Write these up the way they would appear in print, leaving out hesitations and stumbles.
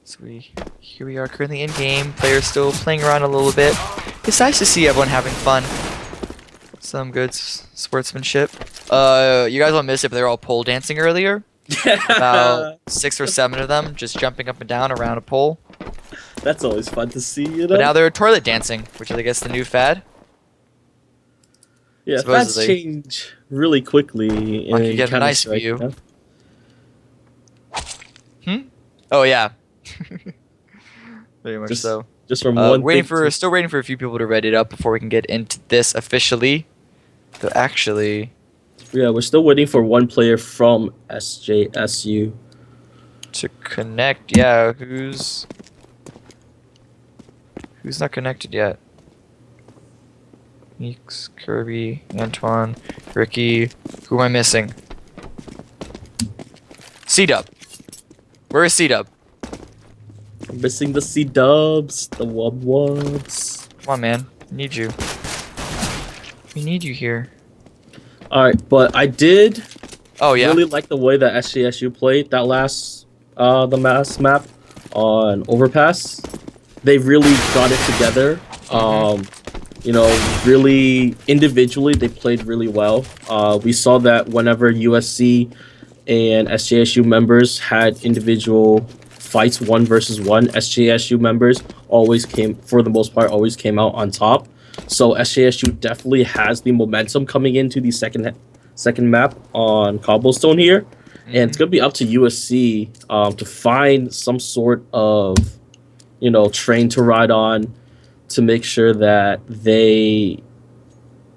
So here we are currently in game. Players still playing around a little bit. It's nice to see everyone having fun. Some good sportsmanship. You guys won't miss it, but they were all pole dancing earlier. About 6 or 7 of them just jumping up and down around a pole. That's always fun to see, you know? But now they're toilet dancing, which is, I guess, the new fad. Yeah, fads change really quickly. You get a nice view. Oh yeah. Very much so. Just from one. Still waiting for a few people to ready it up before we can get into this officially. So actually. Yeah, we're still waiting for one player from SJSU to connect. Yeah, who's not connected yet? Meeks, Kirby, Antoine, Ricky. Who am I missing? C-Dub. Where is C-Dub? I'm missing the C-Dubs, the Wubs. Come on, man. I need you. We need you here. Alright, but I did really like the way that SJSU played that last the last map on Overpass. They really got it together. You know, really individually they played really well. We saw that whenever USC and SJSU members had individual fights 1 versus 1, SJSU members always came, for the most part, always came out on top. So SJSU definitely has the momentum coming into the second map on Cobblestone here. And it's going to be up to USC to find some sort of, you know, train to ride on to make sure that they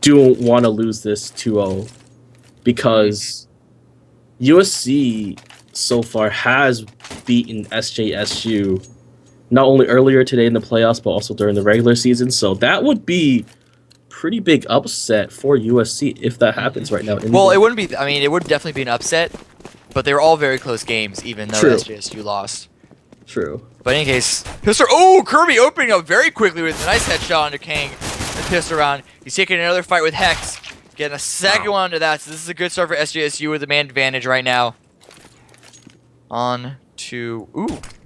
don't want to lose this 2-0, because USC so far has beaten SJSU not only earlier today in the playoffs, but also during the regular season. So that would be pretty big upset for USC if that happens right now. Well, it wouldn't be. I mean, it would definitely be an upset, but they were all very close games, even though SJSU lost. True. But in any case, Pistol. Oh, Kirby opening up very quickly with a nice headshot onto Kang. And Pistol around. He's taking another fight with Hex, getting a second one onto that. So this is a good start for SJSU with the man advantage right now. On to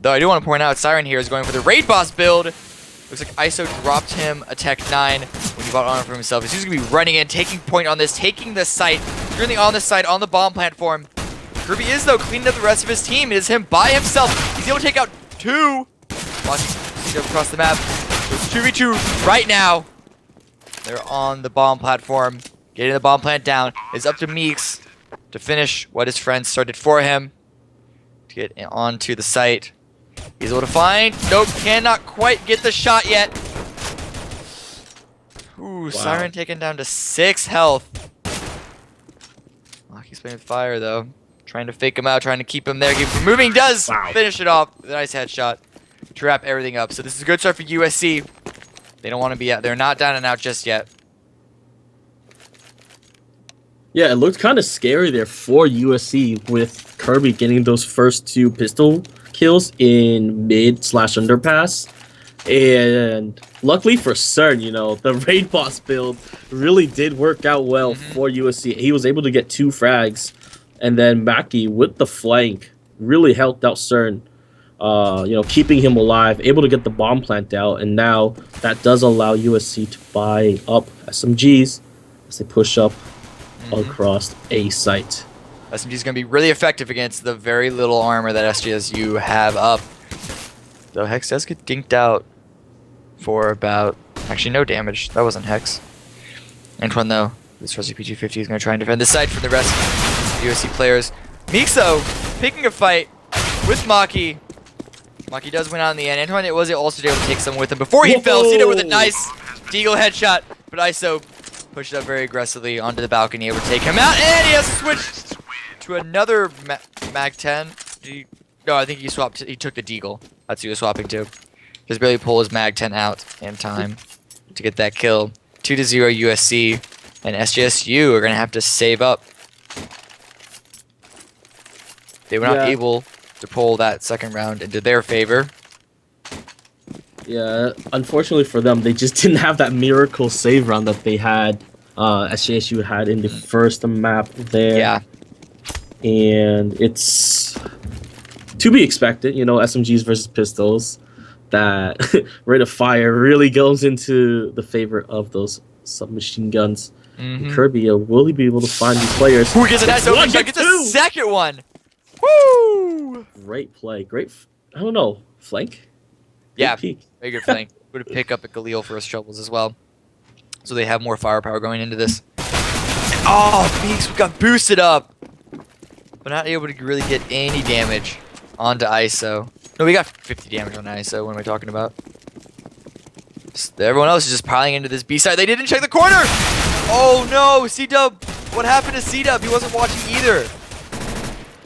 though I do want to point out Siren here is going for the raid boss build. Looks like ISO dropped him a Tech 9 when he bought honor for himself. He's gonna be running in, taking point on this, taking the site, currently on the site on the bomb platform. Kirby is though cleaning up the rest of his team. It is him by himself. He's able to take out 2. Watching across the map. So it's 2v2 right now. They're on the bomb platform, getting the bomb plant down. It's up to Meeks to finish what his friends started for him. To get onto the site. He's able to find. Nope, cannot quite get the shot yet. Ooh, wow. Siren taken down to 6 health. He's playing with fire though. Trying to fake him out, trying to keep him there, keep him moving. Does finish it off with a nice headshot to wrap everything up. So this is a good start for USC. They don't want to be out. They're not down and out just yet. Yeah, it looked kind of scary there for USC with Kirby getting those first 2 pistol kills in mid/underpass. And luckily for CERN, you know, the raid boss build really did work out well for USC. He was able to get 2 frags, and then Mackie with the flank really helped out CERN, you know, keeping him alive, able to get the bomb plant out, and now that does allow USC to buy up SMGs as they push up across a site. SMG is going to be really effective against the very little armor that SJSU have up. Though Hex does get dinked out for about... Actually, no damage. That wasn't Hex. Antoine, though, this trusty PG-50 is going to try and defend the site from the rest of the USC players. Meeks, though, picking a fight with Maki. Maki does win out in the end. Antoine was also able to take someone with him before he fell. Seen it with a nice Deagle headshot, but ISO pushed up very aggressively onto the balcony, able to take him out, and he has switched to another Mag 10. No, I think he swapped. He took the Deagle. That's who he was swapping to. Just barely pull his Mag 10 out in time to get that kill. 2-0 USC, and SJSU are gonna have to save up. They were not able to pull that second round into their favor. Yeah, unfortunately for them, they just didn't have that miracle save round that they had, SJSU had in the first map there. Yeah. And it's to be expected. You know, SMGs versus pistols. That rate of fire really goes into the favor of those submachine guns. And Kirby, will he be able to find these players? Ooh, gets a nice opening shot, gets a second one. Woo! Great play. Great, I don't know, flank? Yeah, peek. very good flank. Would have pick up at Galil for his troubles as well. So they have more firepower going into this. Oh, Beaks, we got boosted up. But not able to really get any damage onto ISO. No, we got 50 damage on ISO. What am I talking about? Everyone else is just piling into this B side. They didn't check the corner! Oh no, C-Dub! What happened to C-Dub? He wasn't watching either.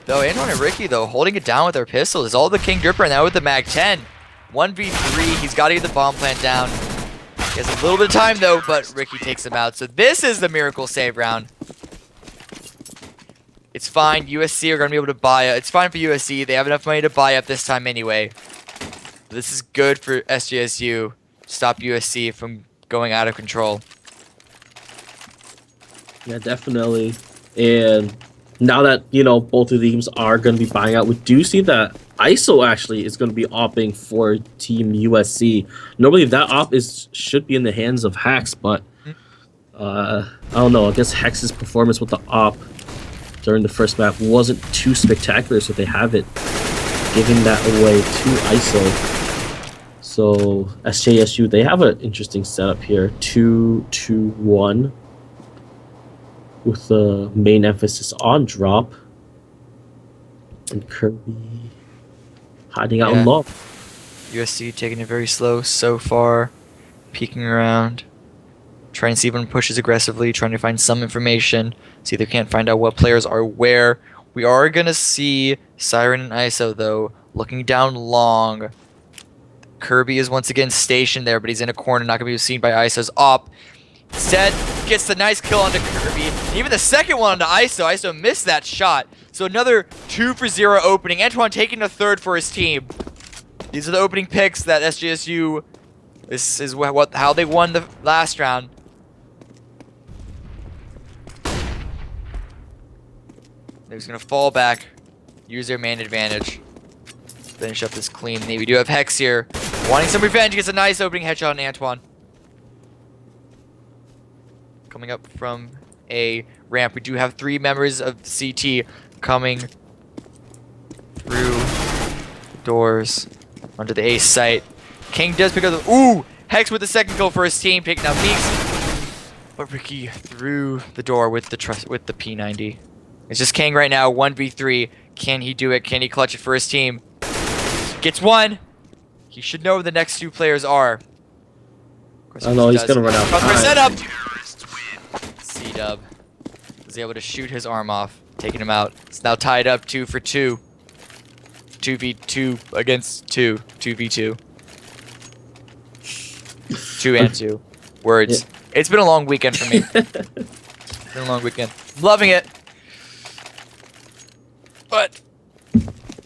Though Antoine and Ricky, though, holding it down with their pistols. All the King Dripper and now with the Mag 10. 1v3, he's got to get the bomb plant down. He has a little bit of time, though, but Ricky takes him out. So this is the miracle save round. It's fine. USC are going to be able to buy it. It's fine for USC. They have enough money to buy up this time anyway. This is good for SJSU. Stop USC from going out of control. Yeah, definitely. And now that, you know, both of the teams are going to be buying out, we do see that ISO actually is going to be opping for Team USC. Normally that op should be in the hands of Hex, but I don't know. I guess Hex's performance with the op during the first map wasn't too spectacular, so they have it giving that away to ISO. So SJSU, they have an interesting setup here. 2-2-1 with the main emphasis on drop. And Kirby hiding out in lob. USC taking it very slow so far. Peeking around. Trying to see if anyone pushes aggressively. Trying to find some information. See if they can't find out what players are where. We are going to see Siren and ISO, though, looking down long. Kirby is once again stationed there, but he's in a corner, not going to be seen by ISO's op. Instead, gets the nice kill onto Kirby. And even the second one onto ISO. ISO missed that shot. So another 2-for-0 opening. Antoine taking a third for his team. These are the opening picks that SJSU. This is how they won the last round. They're just going to fall back, use their man advantage, finish up this clean. We do have Hex here, wanting some revenge. Gets a nice opening headshot on Antoine. Coming up from a ramp, we do have 3 members of CT coming through the doors onto the ace site. King does pick up the... Ooh! Hex with the second kill for his team, taking out Meeks. But Ricky through the door with the P90. It's just King right now, 1v3. Can he do it? Can he clutch it for his team? Gets one. He should know who the next 2 players are. I know he's gonna run out. Setup. C-Dub was able to shoot his arm off, taking him out. It's now tied up 2 for 2. 2v2 against 2. 2v2. 2 and 2. Words. Yeah. It's been a long weekend for me. It's been a long weekend. Loving it. But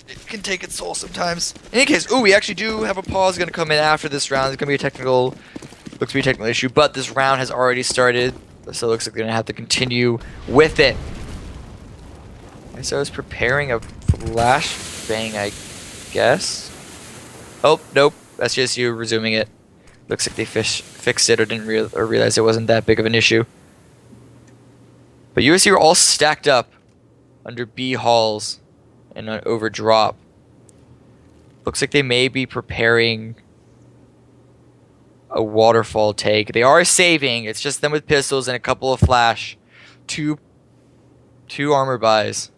it can take its toll sometimes. In any case, ooh, we actually do have a pause going to come in after this round. It's going to be a technical, looks to be a technical issue, but this round has already started, so it looks like they're going to have to continue with it. And so I was preparing a flashbang, I guess. Oh, nope. SJSU resuming it. Looks like they fixed it or didn't realize it wasn't that big of an issue. But USC are all stacked up under B halls and over drop. Looks like they may be preparing a waterfall take. They are saving. It's just them with pistols and a couple of flash. Two armor buys.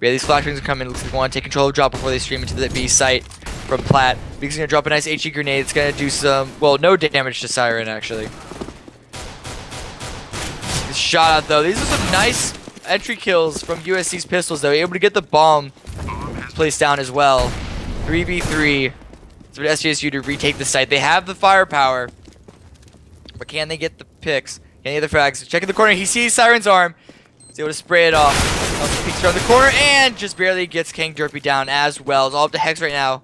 Yeah, these flashbangs are coming. Looks like they want to take control of drop before they stream into the B site from Platt. Beak's going to drop a nice HE grenade. It's going to do some, well, no damage to Siren, actually. Shot out, though. These are some nice entry kills from USC's pistols, though. Able to get the bomb placed down as well. 3v3. It's for SJSU to retake the site. They have the firepower. But can they get the picks? Can they get the frags? Checking the corner. He sees Siren's arm. He's able to spray it off. Also peeks around the corner and just barely gets King Derpy down as well. It's all up to Hex right now.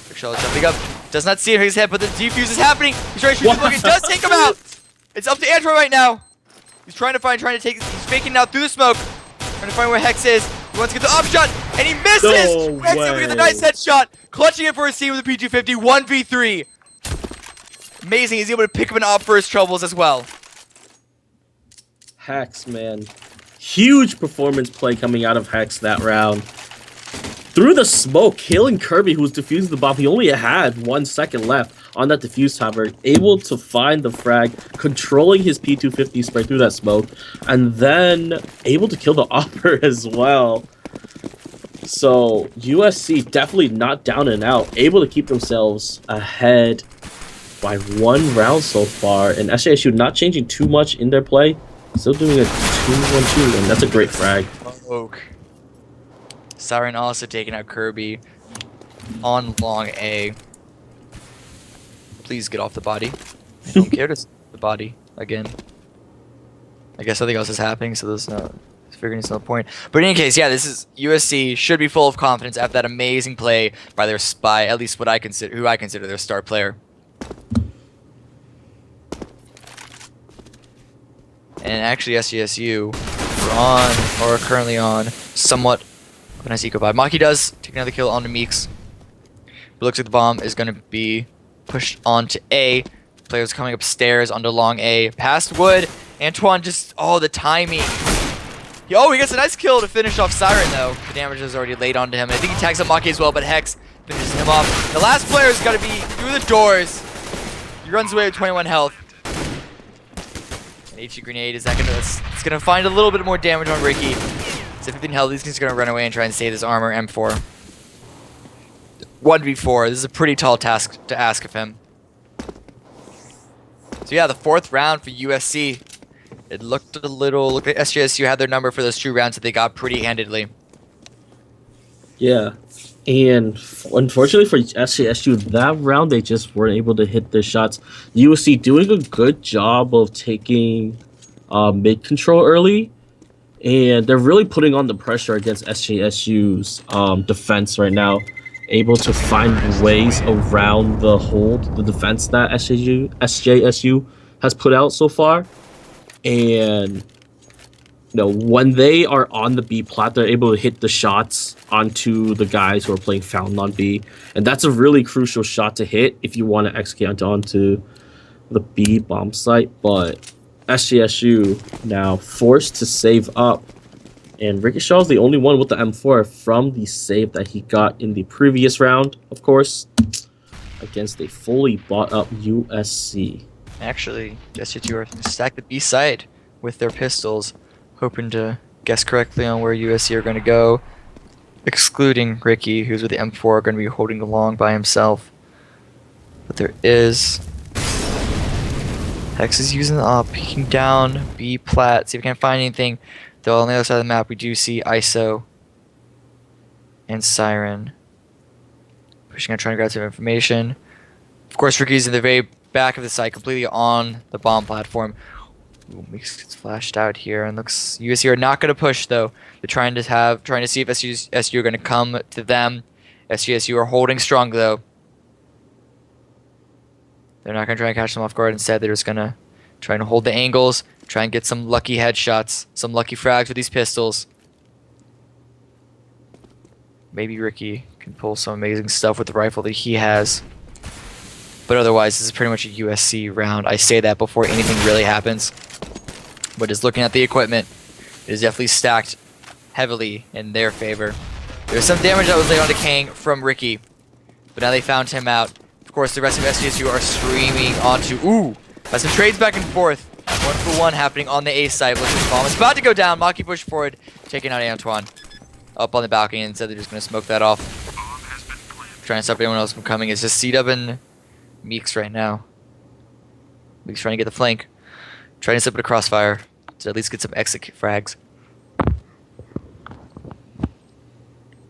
Big Shell jumping up. Does not see his head, but the defuse is happening. He's trying to shoot the book. It does take him out. It's up to Antoine right now. He's trying to take, he's faking out through the smoke. Trying to find where Hex is. He wants to get the upshot, and he misses! No Rex able to get the nice headshot, clutching it for his team with the P250, 1v3. Amazing, he's able to pick up an op for his troubles as well. Hex, man. Huge performance play coming out of Hex that round. Through the smoke, killing Kirby, who was defusing the bomb. He only had 1 second left on that defuse tower. Able to find the frag, controlling his P250 spray through that smoke, and then able to kill the opper as well. So USC definitely not down and out, able to keep themselves ahead by 1 round so far. And SJSU not changing too much in their play, still doing a 2-1-2, and that's a great frag. Oak. Siren also taking out Kirby on long A. Please get off the body. I don't care to see the body again. I guess nothing else is happening, so there's no figuring it's no point. But in any case, yeah, this is USC should be full of confidence after that amazing play by their spy, at least what I consider who I consider their star player. And actually SJSU are currently on somewhat of a nice eco vibe. Maki does take another kill onto Meeks. But looks like the bomb is going to be pushed onto A. Players coming upstairs onto long A. Past Wood. Antoine just, oh, the timing. Oh, he gets a nice kill to finish off Siren, though. The damage is already laid onto him. And I think he tags up Maki as well, but Hex finishes him off. The last player is going to be through the doors. He runs away with 21 health. An HE grenade is not gonna. It's gonna find a little bit more damage on Ricky. So 15 health. He's just gonna run away and try and save his armor. M4. 1v4. This is a pretty tall task to ask of him. So yeah, the 4th round for USC. It looked a little. Looked like SJSU had their number for those 2 rounds that they got pretty handedly. Yeah, and unfortunately for SJSU, that round they just weren't able to hit their shots. USC doing a good job of taking mid control early, and they're really putting on the pressure against SJSU's defense right now. Able to find ways around the hold, the defense that SJSU has put out so far, and when they are on the B plat, they're able to hit the shots onto the guys who are playing Fountain on B. And that's a really crucial shot to hit if you want to execute onto the B bomb site. But SJSU now forced to save up. And Ricochet is the only one with the M4 from the save that he got in the previous round, of course, against a fully bought up USC. Actually, SJSU are stacked the B side with their pistols, hoping to guess correctly on where USC are going to go, excluding Ricky, who's with the M4, going to be holding along by himself. But there is... Hex is using the op, peeking down, B plat, see if we can find anything. Though on the other side of the map, we do see ISO and Siren pushing out, trying to grab some information. Of course, Ricky's in the very back of the site, completely on the bomb platform. Ooh, Meeks gets flashed out here, and looks USC are not going to push though. They're trying to see if SJSU are going to come to them. SJSU are holding strong though. They're not going to try and catch them off guard. Instead, they're just going to try to hold the angles, try and get some lucky headshots, some lucky frags with these pistols. Maybe Ricky can pull some amazing stuff with the rifle that he has. But otherwise, this is pretty much a USC round. I say that before anything really happens. But just looking at the equipment, it is definitely stacked heavily in their favor. There was some damage that was laid onto Kang from Ricky, but now they found him out. Of course, the rest of SJSU are streaming onto... Ooh! That's some trades back and forth. 1-for-1 happening on the A side. Looks like the bomb is about to go down. Maki pushed forward, taking out Antoine. Up on the balcony, and said they're just going to smoke that off. Trying to stop anyone else from coming. It's just C-Dub and Meeks right now. Meeks trying to get the flank. Trying to slip it a crossfire to at least get some exit frags.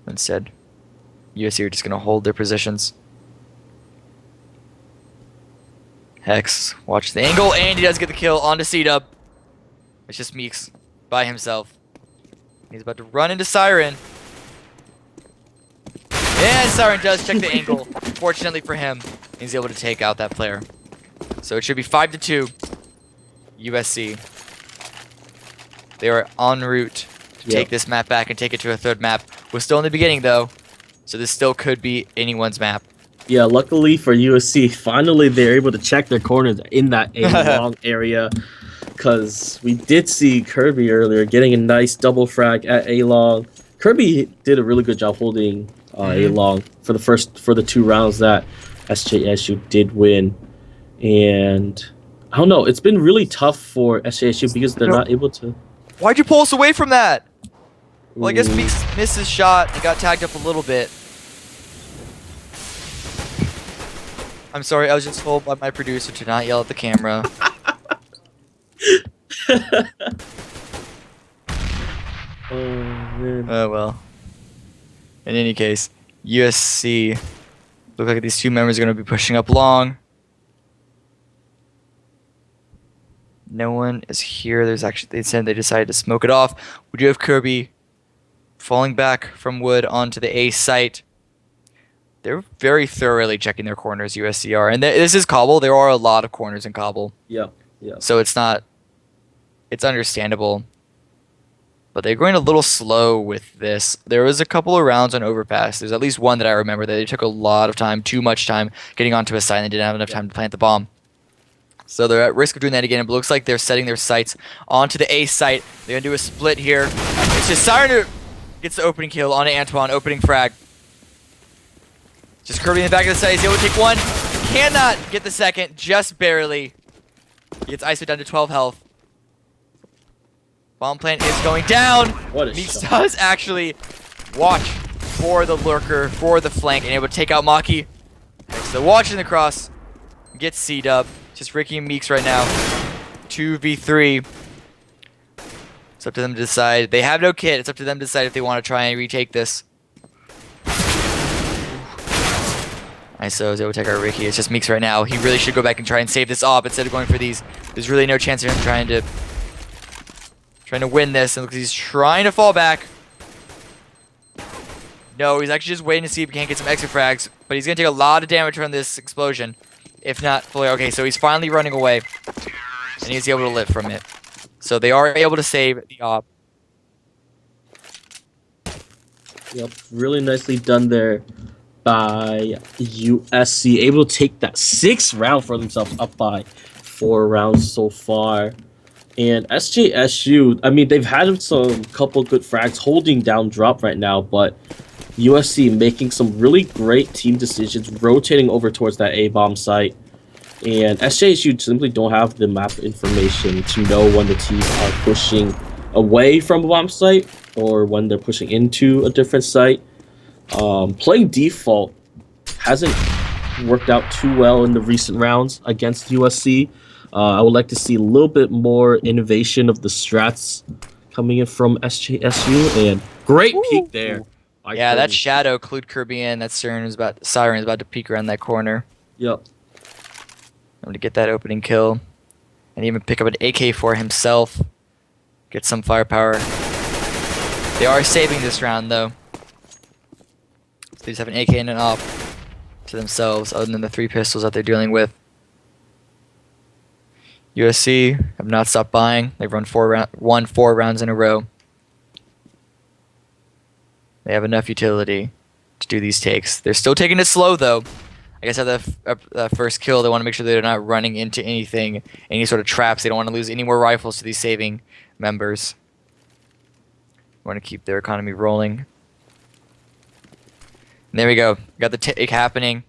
Instead, USC are just going to hold their positions. Hex, watch the angle, and he does get the kill onto C-Dub. It's just Meeks by himself. He's about to run into Siren. And Siren does check the angle. Fortunately for him, he's able to take out that player. So it should be 5-2. USC. They are en route to take this map back and take it to a third map. We're still in the beginning, though, so this still could be anyone's map. Yeah, luckily for USC, finally they're able to check their corners in that A-long area. Because we did see Kirby earlier getting a nice double frag at A-long. Kirby did a really good job holding A-long for the 2 rounds that SJSU did win. And I don't know, it's been really tough for SJSU because they're not able to... Why'd you pull us away from that? Well, I guess Meeks missed his shot and got tagged up a little bit. I'm sorry, I was just told by my producer to not yell at the camera. Oh, man. Oh, well. In any case, USC look like these 2 members are going to be pushing up long. No one is here. There's actually, they said they decided to smoke it off. We do have Kirby falling back from wood onto the A site. They're very thoroughly checking their corners, USC are. And this is Cobble. There are a lot of corners in Cobble. Yeah. So it's understandable. But they're going a little slow with this. There was a couple of rounds on overpass. There's at least one that I remember that they took a lot of time, too much time, getting onto a site and they didn't have enough time to plant the bomb. So they're at risk of doing that again. It looks like they're setting their sights onto the A site. They're going to do a split here. It's just Siren gets the opening kill on Antoine, opening frag. Just Kirby in the back of the site. He's able to take one. Cannot get the second, just barely. He gets ISO down to 12 health. Bomb plant is going down. What a Meeks shot. does actually watch for the lurker, for the flank, and able to take out Maki. So watching the cross. Gets C-dub. Just Ricky and Meeks right now. 2v3. It's up to them to decide. They have no kit. It's up to them to decide if they want to try and retake this. ISO is able to take out Ricky. It's just Meeks right now. He really should go back and try and save this op instead of going for these. There's really no chance of him trying to win this, and because he's trying to fall back. No, he's actually just waiting to see if he can't get some extra frags, but he's gonna take a lot of damage from this explosion, if not fully. Okay, so he's finally running away, and he's able to live from it. So they are able to save the op. Yep, really nicely done there by USC, able to take that 6th round for themselves, up by 4 rounds so far. And SJSU, I mean, they've had some couple good frags holding down drop right now, but USC making some really great team decisions, rotating over towards that A-bomb site. And SJSU simply don't have the map information to know when the teams are pushing away from a bomb site or when they're pushing into a different site. Playing default hasn't worked out too well in the recent rounds against USC. I would like to see a little bit more innovation of the strats coming in from SJSU, and great peek there. Yeah, that shadow clued Kirby in. That Siren is about to peek around that corner. Yep. I'm to get that opening kill, and even pick up an AK for himself. Get some firepower. They are saving this round though. So they just have an AK and an op to themselves, other than the 3 pistols that they're dealing with. USC have not stopped buying. They've won 4 rounds in a row. They have enough utility to do these takes. They're still taking it slow, though. I guess at the first kill, they want to make sure they're not running into anything, any sort of traps. They don't want to lose any more rifles to these saving members. They want to keep their economy rolling. And there we go. Got the take happening.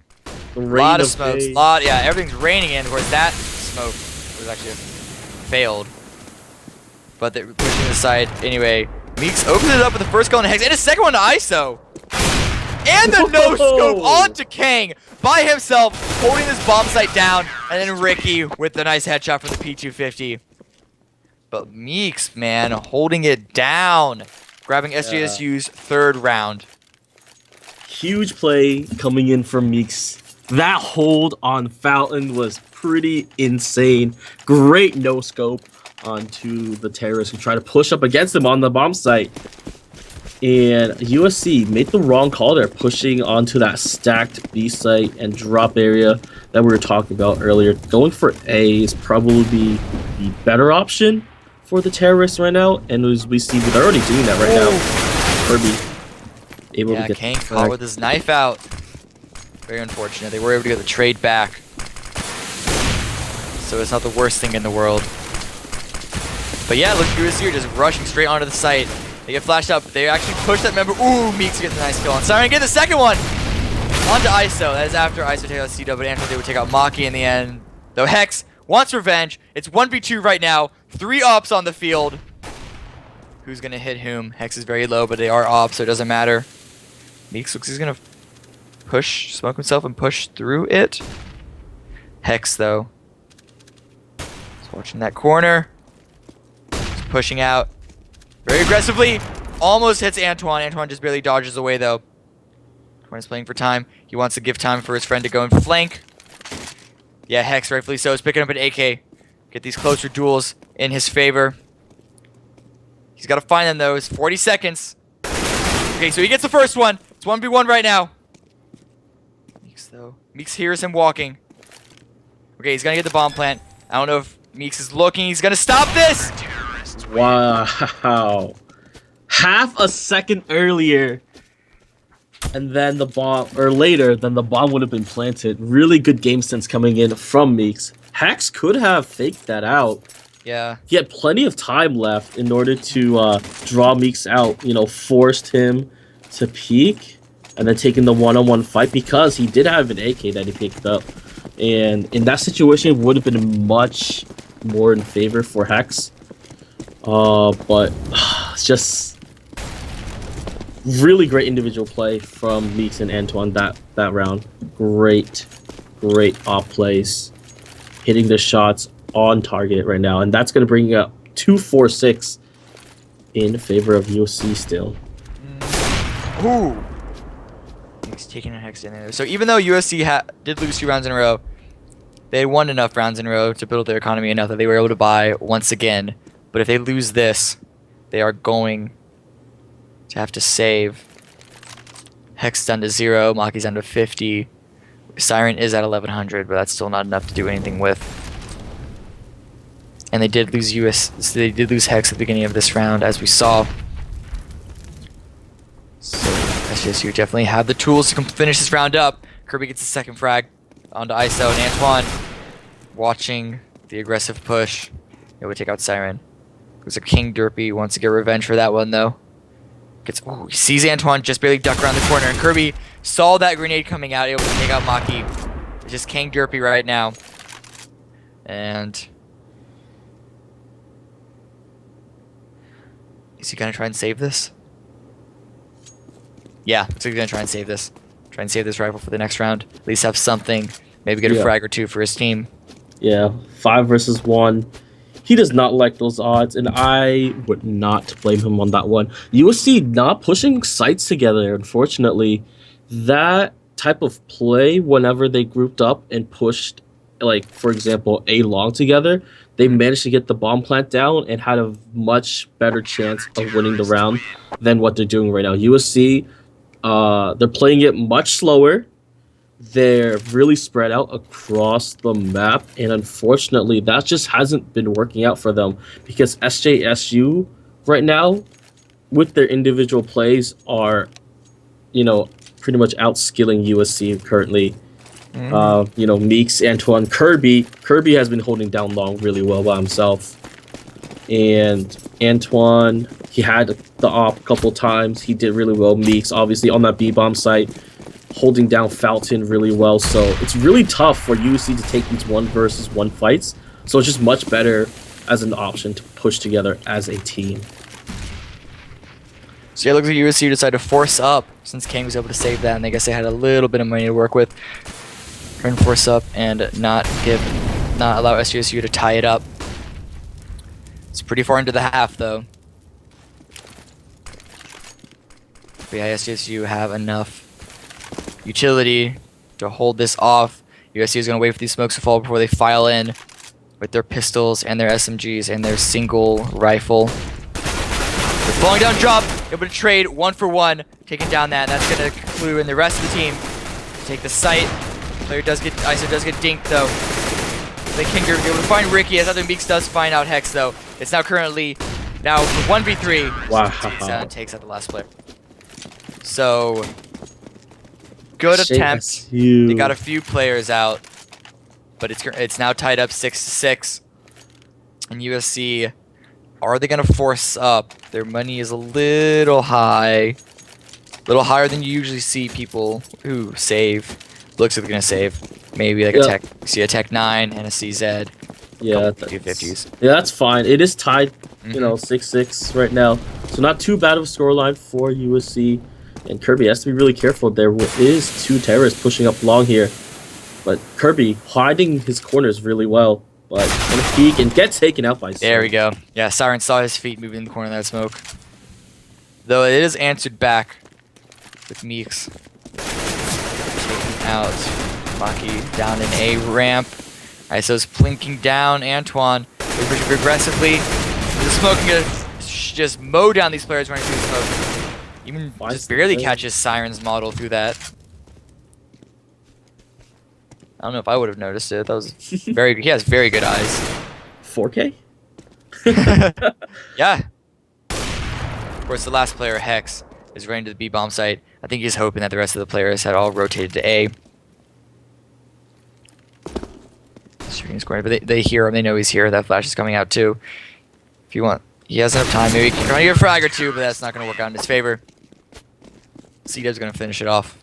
A lot of smokes. Yeah, everything's raining in. Of course, that smoke was actually failed. But they're pushing it aside anyway. Meeks opens it up with the first kill on Hex and a second one to ISO. And the no-scope onto Kang by himself, holding this bomb site down. And then Ricky with the nice headshot for the P250. But Meeks, man, holding it down. Grabbing SJSU's 3rd round. Huge play coming in from Meeks. That hold on Fountain was pretty insane. Great no-scope onto the terrorists who try to push up against them on the bomb site. And USC made the wrong call there, pushing onto that stacked B site and drop area that we were talking about earlier. Going for A is probably the better option for the terrorists right now, and as we see, they're already doing that right now. Kirby able to Yeah, get Kane the caught frag. with his knife out. Very unfortunate. They were able to get the trade back. So it's not the worst thing in the world. But yeah, look, USC are just rushing straight onto the site. They get flashed up. They actually push that member. Ooh, Meeks gets a nice kill on Siren. Get the second one! Onto ISO. That is after ISO take out CW, but Antoine, they would take out Maki in the end. Though Hex wants revenge. It's 1v2 right now. 3 ops on the field. Who's going to hit whom? Hex is very low, but they are ops, so it doesn't matter. Meeks looks like he's going to push, smoke himself, and push through it. Hex, though, he's watching that corner. He's pushing out very aggressively. Almost hits Antoine. Antoine just barely dodges away, though. Antoine is playing for time. He wants to give time for his friend to go and flank. Yeah, Hex, rightfully so, is picking up an AK. Get these closer duels in his favor. He's got to find them, though. It's 40 seconds. Okay, so he gets the first one. It's 1v1 right now. Meeks, though. Meeks hears him walking. Okay, he's going to get the bomb plant. I don't know if Meeks is looking. He's going to stop this! Wow. Half a second earlier. And then the bomb, or later, then the bomb would have been planted. Really good game sense coming in from Meeks. Hex could have faked that out. Yeah. He had plenty of time left in order to draw Meeks out, you know, forced him to peek and then taking the one-on-one fight because he did have an AK that he picked up. And in that situation, it would have been much more in favor for Hex. But it's just really great individual play from Meeks and Antoine that round. Great op plays. Hitting the shots on target right now, and that's going to bring up 2-4-6 in favor of USC still. Ooh. He's taking a Hex in there. So even though USC did lose 2 rounds in a row, they won enough rounds in a row to build their economy enough that they were able to buy once again. But if they lose this, they are going to have to save. Hex down to 0, Maki's down to 50. Siren is at 1100, but that's still not enough to do anything with. And they did lose Hex at the beginning of this round, as we saw. So SJSU definitely have the tools to finish this round up. Kirby gets the second frag onto ISO, and Antoine watching the aggressive push. It would take out Siren. There's a King Derpy, wants to get revenge for that one though. He sees Antoine just barely duck around the corner, and Kirby saw that grenade coming out, able to take out Maki. It's just King Derpy right now. And is he gonna try and save this? Yeah, looks like he's gonna try and save this. Try and save this rifle for the next round. At least have something. Maybe get a frag or 2 for his team. Yeah, 5 versus 1. He does not like those odds, and I would not blame him on that one. USC not pushing sites together, unfortunately. That type of play, whenever they grouped up and pushed, like, for example, A long together, they managed to get the bomb plant down and had a much better chance of winning the round than what they're doing right now. USC, they're playing it much slower. They're really spread out across the map, and unfortunately, that just hasn't been working out for them because SJSU right now, with their individual plays, are, you know, pretty much outskilling USC currently. You know, Meeks, Antoine, Kirby has been holding down long really well by himself, and Antoine, he had the op a couple times. He did really well. Meeks, obviously, on that B-bomb site, holding down Fountain really well. So it's really tough for USC to take these 1 versus 1 fights. So it's just much better as an option to push together as a team. So yeah, it looks like USC decided to force up since King was able to save that, and I guess they had a little bit of money to work with. Try and force up and not allow SJSU to tie it up. It's pretty far into the half though. But yeah, SJSU have enough utility to hold this off. USC is going to wait for these smokes to fall before they file in with their pistols and their SMGs and their single rifle. They're falling down drop, able to trade 1 for 1, taking down that, and that's going to conclude in the rest of the team. Take the site. Player ISO does get dinked though. The King Derpy able to find Ricky, as other Meeks does find out Hex though. It's now currently 1v3. Wow. Sound takes out the last player. So good attempt. SJSU. They got a few players out, but it's now tied up 6-6. And USC, are they gonna force up? Their money is a little high, higher than you usually see people who save. Looks like they're gonna save. Maybe like a Tech 9 and a CZ. Yeah, 250s. Yeah, that's fine. It is tied, you know, 6-6 right now. So not too bad of a scoreline for USC. And Kirby has to be really careful. There is 2 terrorists pushing up long here. But Kirby hiding his corners really well. But gonna peek and get taken out by There we go. Yeah, Siren saw his feet moving in the corner of that smoke. Though it is answered back with Meeks. Taken out. Maki down in A ramp. ISO's plinking down. Antoine pushing aggressively. The smoke can just mow down these players running through the smoke. Even just barely catches Siren's model through that. I don't know if I would have noticed it. That was very. He has very good eyes. 4K? Yeah. Of course, the last player, Hex, is running to the B bomb site. I think he's hoping that the rest of the players had all rotated to A. Shooting square, but they hear him. They know he's here. That flash is coming out too. If you want, he has enough time. Maybe he can try to get a frag or two, but that's not going to work out in his favor. C-Dub's going to finish it off.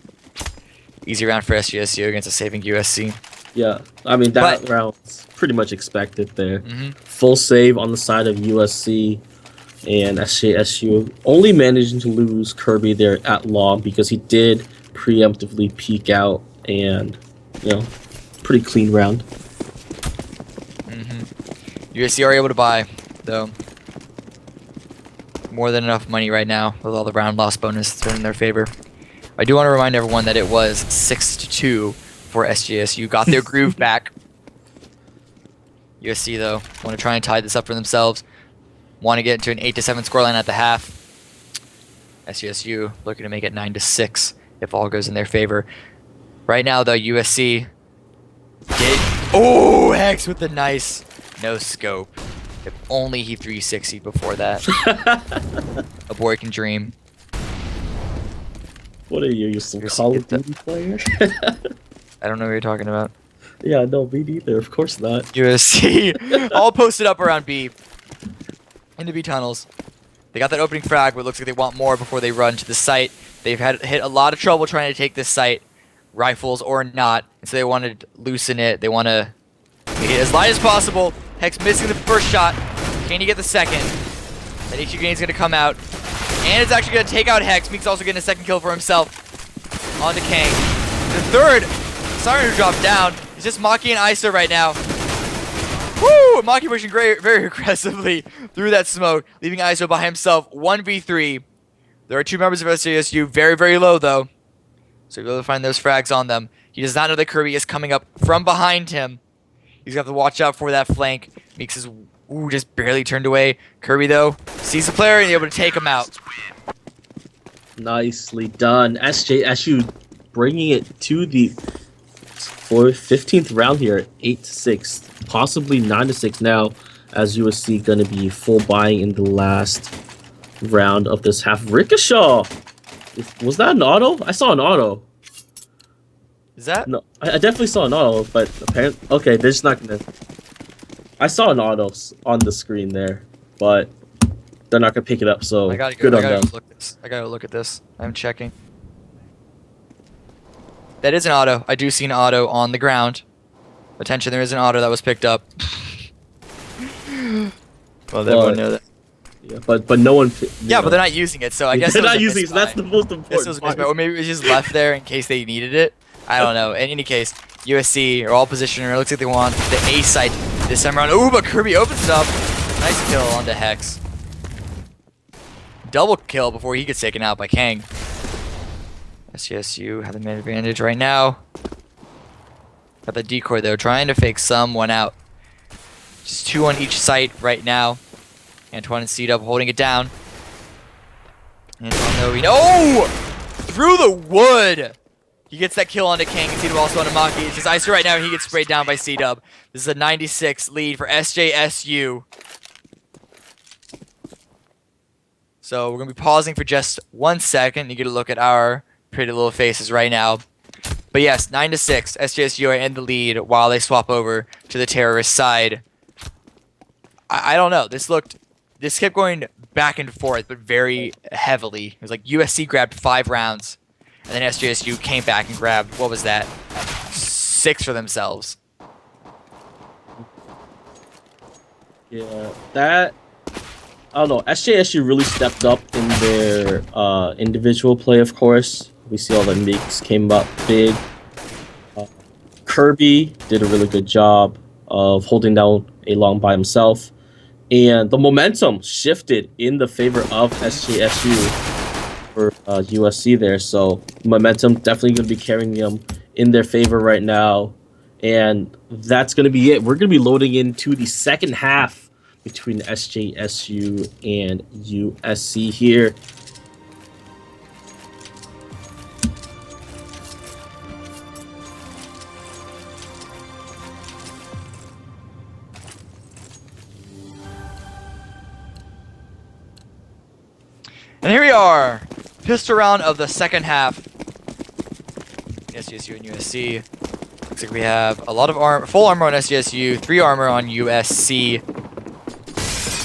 Easy round for SJSU against a saving USC. Yeah, I mean, that round's pretty much expected there. Full save on the side of USC, and SJSU only managing to lose Kirby there at long because he did preemptively peek out, and, you know, pretty clean round. USC are able to buy, though. More than enough money right now with all the round loss bonus thrown in their favor. I do want to remind everyone that it was 6-2 for SJSU. Got their groove back. USC, though, want to try and tie this up for themselves. Want to get into an 8-7 scoreline at the half. SJSU looking to make it 9-6 if all goes in their favor. Right now, though, USC did... Oh, Hex with the nice no scope. If only he 360 before that. A boy can dream. What are you some Call of Duty player? I don't know what you're talking about. Yeah, no, me neither. Of course not. USC all posted up around B. Into B tunnels. They got that opening frag, but it looks like they want more before they run to the site. They've hit a lot of trouble trying to take this site, rifles or not, and so they want to loosen it. They want to make it as light as possible. Hex missing the first shot. Can he get the second? That HE Gain's going to come out. And it's actually going to take out Hex. Meek's also getting a second kill for himself. On to Kang. The third Siren who dropped down. It's just Maki and Iso right now. Woo! Maki pushing very aggressively through that smoke, leaving Iso by himself. 1v3. There are 2 members of SJSU. Very low, though. So you'll be able to find those frags on them. He does not know that Kirby is coming up from behind him. He's going to have to watch out for that flank. Meeks is just barely turned away. Kirby, though, sees the player and is able to take him out. Nicely done. SJSU bringing it to the 15th round here at 8-6. Possibly 9-6 now, as USC going to be full buying in the last round of this half. Ricochet! Was that an auto? I saw an auto. Is that? No, I definitely saw an auto, but apparently... Okay, they're just not going to... I saw an auto on the screen there, but they're not going to pick it up, so good on them. I gotta look at this. I'm checking. That is an auto. I do see an auto on the ground. Attention, there is an auto that was picked up. Well, everyone know that. Yeah, but no one... Yeah, but they're not using it, so I guess... They're not using it, so that's the most important part. Or maybe it was just left there in case they needed it. I don't know. In any case, USC are all positioned. It looks like they want the A site this time around. Ooh, but Kirby opens it up. Nice kill onto Hex. Double kill before he gets taken out by Kang. SJSU have the man advantage right now. Got the decoy though, trying to fake someone out. Just 2 on each site right now. Antoine and C-Dub holding it down. Antoine, oh! Through the wood! He gets that kill onto King, and C-Dub also onto Maki. It's just Icer right now, and he gets sprayed down by C-Dub. This is a 96 lead for SJSU. So we're going to be pausing for just 1 second. You get a look at our pretty little faces right now. But yes, 9-6. SJSU are in the lead while they swap over to the terrorist side. I don't know. This kept going back and forth, but very heavily. It was like USC grabbed 5 rounds, and then SJSU came back and grabbed, what was that? 6 for themselves. Yeah, that I don't know. SJSU really stepped up in their individual play, of course. We see all the makes came up big. Kirby did a really good job of holding down a long by himself. And the momentum shifted in the favor of SJSU for USC there. So momentum definitely going to be carrying them in their favor right now. And that's going to be it. We're going to be loading into the second half between SJSU and USC here. And here we are, pistol round of the second half. SJSU and USC. Looks like we have a lot of armor, full armor on SJSU, 3 armor on USC.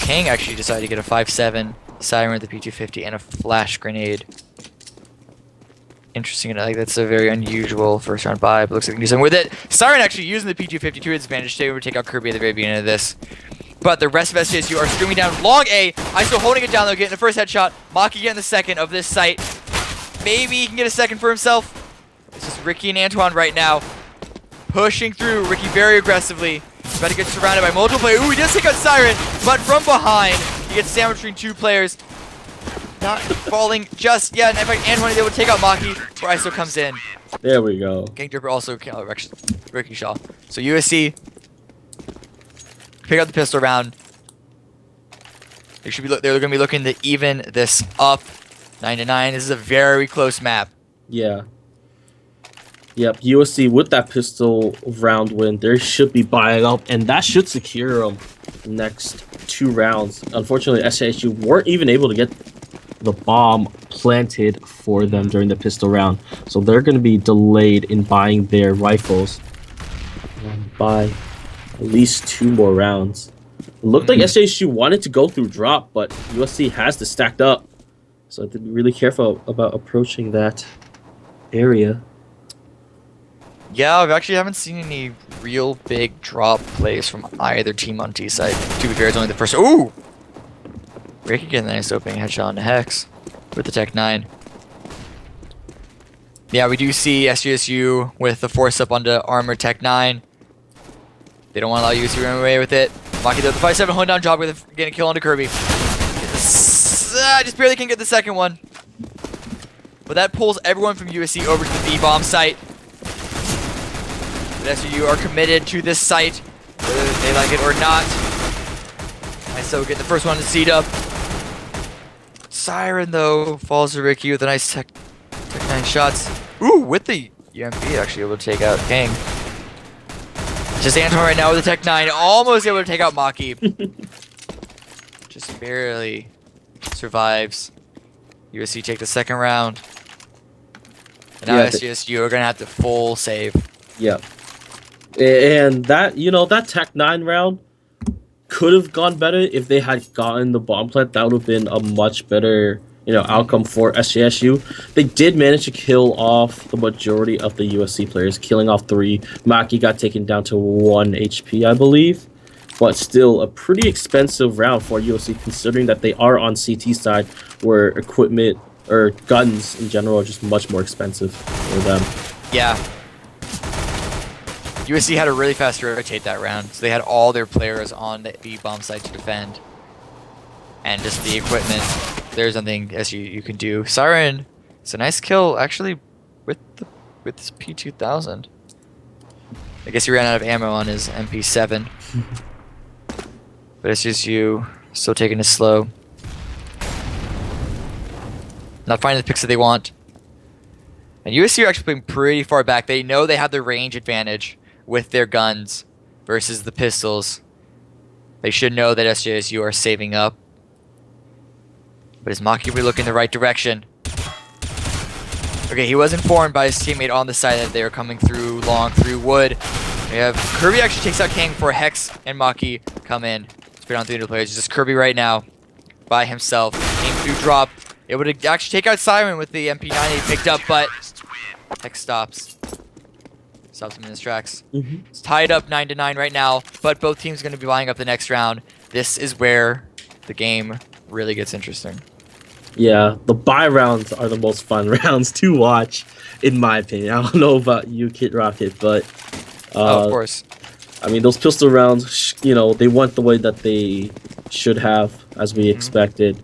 King actually decided to get a 5.7 siren with the P250 and a flash grenade. Interesting, I think that's a very unusual first round buy, but looks like we can do something with it. Siren actually using the P250 to its advantage today. We take out Kirby at the very beginning of this. But the rest of SJSU are screaming down long A. ISO holding it down though, getting the first headshot. Maki getting the second of this site. Maybe he can get a second for himself. It's just Ricky and Antoine right now. Pushing through. Ricky very aggressively. He's about to get surrounded by multiple players. Ooh, he does take out Siren, but from behind, he gets sandwiched between 2 players. Not falling just yet. And in fact, Antoine is able to take out Maki, where ISO comes in. There we go. Gang Dripper also Ricky Shaw. So USC pick up the pistol round. They should be they're going to be looking to even this up. 9-9. This is a very close map. Yeah. Yep, USC with that pistol round win, they should be buying up, and that should secure them the next 2 rounds. Unfortunately, SJSU weren't even able to get the bomb planted for them during the pistol round, so they're going to be delayed in buying their rifles by at least 2 more rounds. It looked like SJSU wanted to go through drop, but USC has this stacked up, so I have to be really careful about approaching that area. Yeah, we actually haven't seen any real big drop plays from either team on T side. To be fair, it's only the first. Ooh! Ricky getting a nice opening headshot on Hex with the Tech 9. Yeah, we do see SJSU with the force up onto Armor Tech 9. They don't want to allow USC to run away with it. Maki though, the 5.7 honed down job with getting a kill onto Kirby. Just barely can get the second one. But that pulls everyone from USC over to the B-bomb site. But SJSU are committed to this site, whether they like it or not. ISO getting the first one to seed up. Siren though falls to Ricky with a nice tech 9 shots. Ooh, with the UMP actually able to take out King. Just Antoine right now with the Tech 9, almost able to take out Maki. Just barely survives. USC take the second round. And now SJSU are going to have to full save. Yep. And that, that Tech 9 round could have gone better if they had gotten the bomb plant. That would have been a much better, outcome for SJSU. They did manage to kill off the majority of the USC players, killing off 3. Maki got taken down to 1 HP, I believe. But still, a pretty expensive round for USC, considering that they are on CT side, where equipment or guns in general are just much more expensive for them. Yeah. USC had a really fast rotate that round, so they had all their players on the B-bomb site to defend. And just the equipment, there's nothing you can do. Siren, it's a nice kill, actually, with this P2000. I guess he ran out of ammo on his MP7. But SJSU still taking it slow. Not finding the picks that they want. And USC are actually playing pretty far back. They know they have the range advantage with their guns versus the pistols. They should know that SJSU are saving up. But is Maki looking the right direction? Okay, he was informed by his teammate on the side that they were coming through long through wood. We have Kirby actually takes out King before Hex and Maki come in. Spin on 3 new players. It's just Kirby right now by himself. King through drop. Able to actually take out Siren with the MP9 he picked up, but Hex stops. Stops him in his tracks. It's tied up 9-9 right now, but both teams are going to be lining up the next round. This is where the game really gets interesting. Yeah, the buy rounds are the most fun rounds to watch, in my opinion. I don't know about you, Kid Rocket, but of course. I mean, those pistol rounds, you know, they went the way that they should have, as we expected.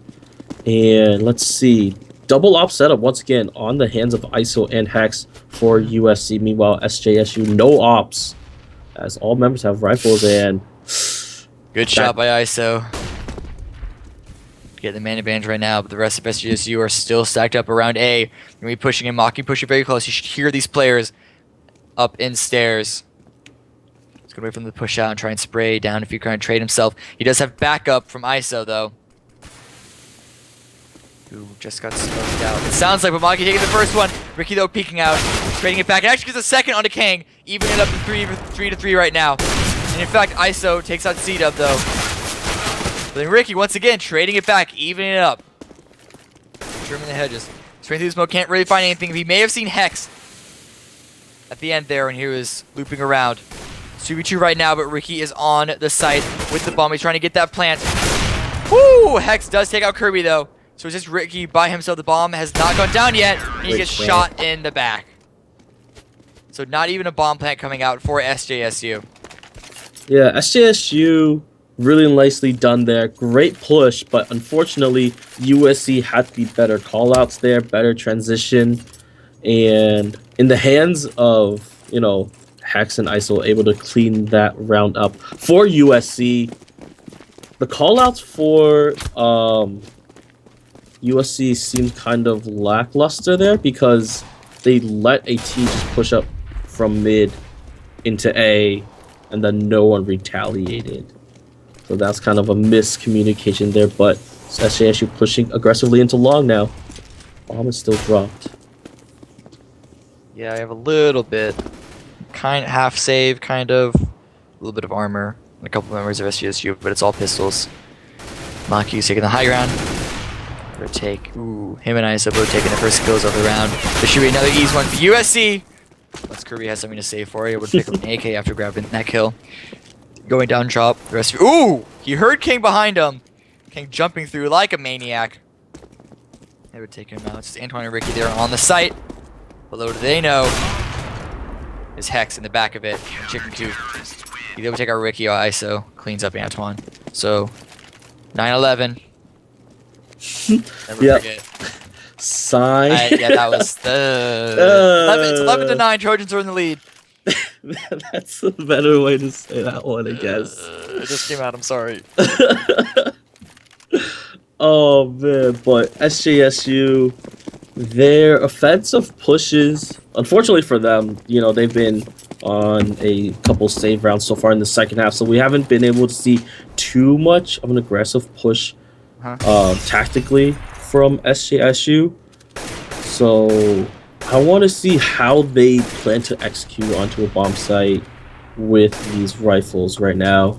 And let's see, double op setup once again on the hands of ISO and Hex for USC. Meanwhile, SJSU no ops, as all members have rifles and good shot by ISO. Get the man advantage right now, but the rest of SJSU are still stacked up around A. You're gonna be pushing and Maki pushing very close. You should hear these players up in stairs. He's gonna wait for them to push out and try and spray down if you kind of trade himself. He does have backup from ISO though, who just got smoked out. It sounds like Maki taking the first one. Ricky though peeking out, trading it back. It actually gets a second onto Kang, even it up to 3-3 right now. And in fact, ISO takes out C-Dub though. But then Ricky, once again, trading it back, evening it up. Trimming the hedges. Straight through the smoke, can't really find anything. He may have seen Hex at the end there when he was looping around. 2v2 right now, but Ricky is on the site with the bomb. He's trying to get that plant. Woo! Hex does take out Kirby, though. So it's just Ricky by himself. The bomb has not gone down yet, and he gets shot in the back. So not even a bomb plant coming out for SJSU. yeah, SJSU really nicely done there. Great push, but unfortunately, USC had to be better callouts there, better transition, and in the hands of, you know, Hex and ISO able to clean that round up. For USC, the callouts for USC seemed kind of lackluster there because they let AT just push up from mid into A, and then no one retaliated. So that's kind of a miscommunication there, but SJSU pushing aggressively into long now. Bomb is still dropped. Yeah, I have a little bit. Half save, kind of. A little bit of armor. And a couple members of SJSU, but it's all pistols. Maki's taking the high ground. Take. Ooh, him and ISO both taking the first kills of the round. There should be another easy one for USC. Unless Kirby has something to say for it. He would pick up an AK after grabbing that kill. Going down drop. The rest of ooh! He heard King behind him. King jumping through like a maniac. They would take him out. It's Antoine and Ricky there on the site. But little do they know, is Hex in the back of it. Chicken Coop. They would take out Ricky or ISO. Cleans up Antoine. So, 9-11. Never forget. Sign. Yeah, that was the 11-9. Trojans are in the lead. That's a better way to say that one, I guess. It just came out. I'm sorry. Oh man, but SJSU, their offensive pushes, unfortunately for them, you know, they've been on a couple save rounds so far in the second half, so we haven't been able to see too much of an aggressive push tactically from SJSU. So I want to see how they plan to execute onto a bomb site with these rifles right now.